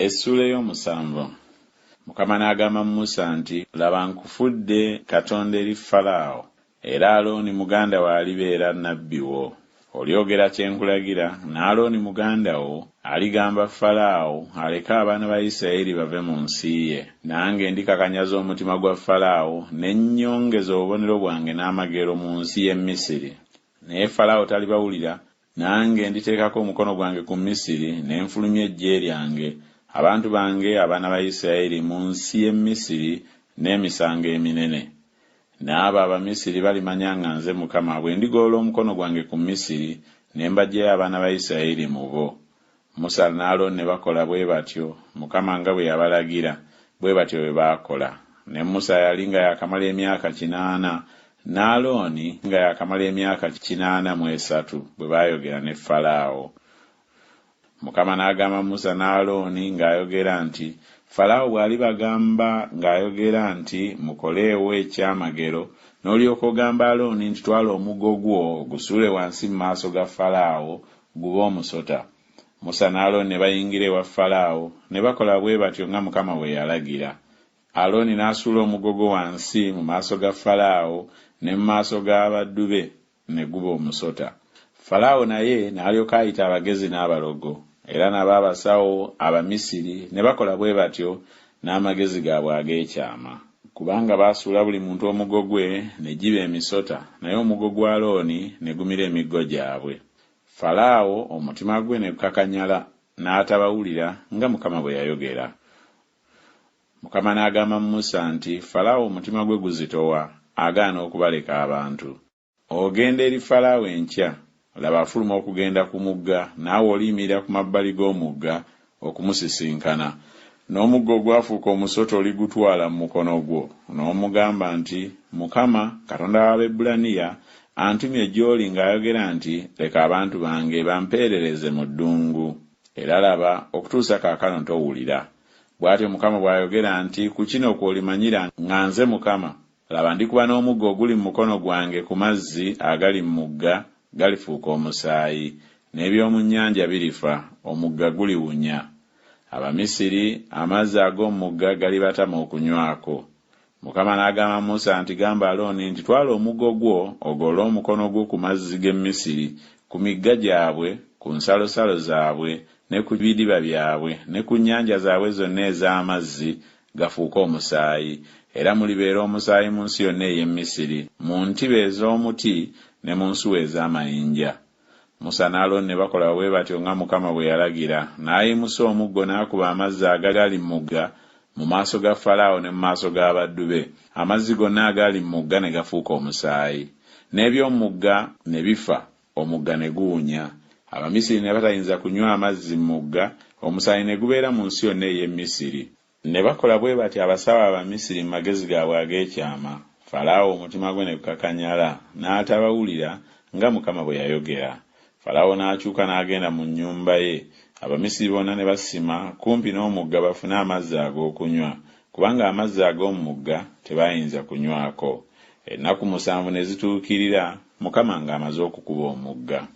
Essula ey'omusanvu. Mukama n'agamba Musa nti, laba nkufudde Katonda eri Falaawo, era Alooni muganda wo alibeera nnabbi wo. Olyogera kye nkulagira, ne Alooni muganda wo aligamba Falaawo aleke abaana ba Isirayiri bave mu nsi ye. Nange ndikakanyaza omutima gwa Falaawo ne nnyongeza obubonero bwange n'amagero mu nsi y'e Misiri. Naye Falaawo talibawulira, nange nditeekako omukono gwange ku Misiri ne nfulumya eggye lyange, abantu bange abaana ba Isirayiri mu nsi y'e Misiri n'emisango eminene. N'abo Abamisiri balimanya nga nze Mukama bwe ndigolola omukono gwange ku Misiri ne mbaggyayo abaana ba Isirayiri mu bo. Musa ne Alooni ne bakola bwe batyo, Mukama nga bwe yabalagira, bwe batyo bwe baakola. Ne Musa yali nga yakamala emyaka 80, ne Alooni nga yakamala emyaka 83 bwe baayogera ne Falaawo. Mukama n'agamba Musa ne Alooni ng'ayogera nti, Falaawo bw'alibagamba ng'ayogera nti mukoleewo ekyamagero, n'olyoka ogamba Alooni nti twala omuggo gwo gusuule wansi mu maaso ga Falaawo gube omusota. Musa ne Alooni ne bayingira ewa Falaawo ne bakola bwe batyo nga Mukama bwe yalagira. Alooni n'asuula omuggo gwe wansi mu maaso ga Falaawo ne mu maaso g'abaddu be ne guba omusota. Falaawo naye n'alyoka ayita abagezi n'abalogo, era n'abasawo Abamisiri ne bakola bwe batyo n'amagezi gaabwe ag'ekyama. Kubanga baasuula buli muntu omuggo gwe ne giba emisota, naye omuggo gwa Alooni ne gumira emiggo gyabwe. Falaawo omutima gwe ne gukakanyala n'atabawulira nga Mukama bwe yayogera. Mukama n'agamba Musa nti, Falaawo omutima gwe guzitowa, agaana okubaleka abantu. Ogenda eri Falaawo enkya, laba afuluma okugenda ku mugga, naawe oliyimirira ku mabbali g'omugga okumusisinkana. N'omuggo gwafuuka omusota oligutwala mu mukono gwo, n'omugamba nti, Mukama, Katonda w'Abaebbulaniya, antumye gy'oli ng'ayogera nti, leka abantu bange bampeerereze mu ddungu. Era laba, okutuusa kaakano towulira. Bw'atyo Mukama bw'ayogera nti, ku kino kw'olimanyira nga nze Mukama, laba ndikuba n'omuggo oguli mu mukono gwange ku mazzi agali mu mugga, galifuuka omusaayi, n'eby'omu nnyanja birifa, omugga guliwunya. Abamisiri amazzi ag'omu mugga galibatama okunywako. Mukama n'agamba Musa nti, gamba Alooni nti, twala omuggo gwo ogole omukono gwo ku mazzi g'e Misiri, ku migga gyabwe, ku nsalosalo zaabwe, ne ku bidiba byabwe, ne ku nnyanja zaabwe zonna ez'amazzi gafuuka omusaayi, era mulibeera omusaayi mu nsi yonna ey'e Misiri, mu ntibe ez'omuti ne mu nsuwa ez'amayinja. Musa ne Alooni ne bakola bwe batyo nga Mukama bwe yalagira, n'ayimusa omuggo n'akuba amazzi agali mu mugga mu maaso ga Falaawo ne mu maaso g'abaddu be. Amazzi gonna agali mu mugga ne gafuuka omusaayi, n'eby'omu mugga ne bifa, omugga ne guwunya. Abamisiri ne batayinza kunywa amazzi mu mugga, omusaayi ne gubeera mu nsi yonna ey'e Misiri. Ne bakola bwe batyo abasawo Abamisiri mu magezi gaabwe ag'ekyama. Falaawo omutima gwe ne gukakanyala, n'atabawulira nga Mukama bwe yayogera. Falaawo n'akyuka n'agenda mu nnyumba ye. Abamisiri bonna ne basima kumpi n'omugga bafune amazzi ag'okunywa, kubanga amazzi ag'omu mugga tebaayinza kunywako. Ennaku 7 ne zituukirira, Mukama ng'amaze okukuba omugga.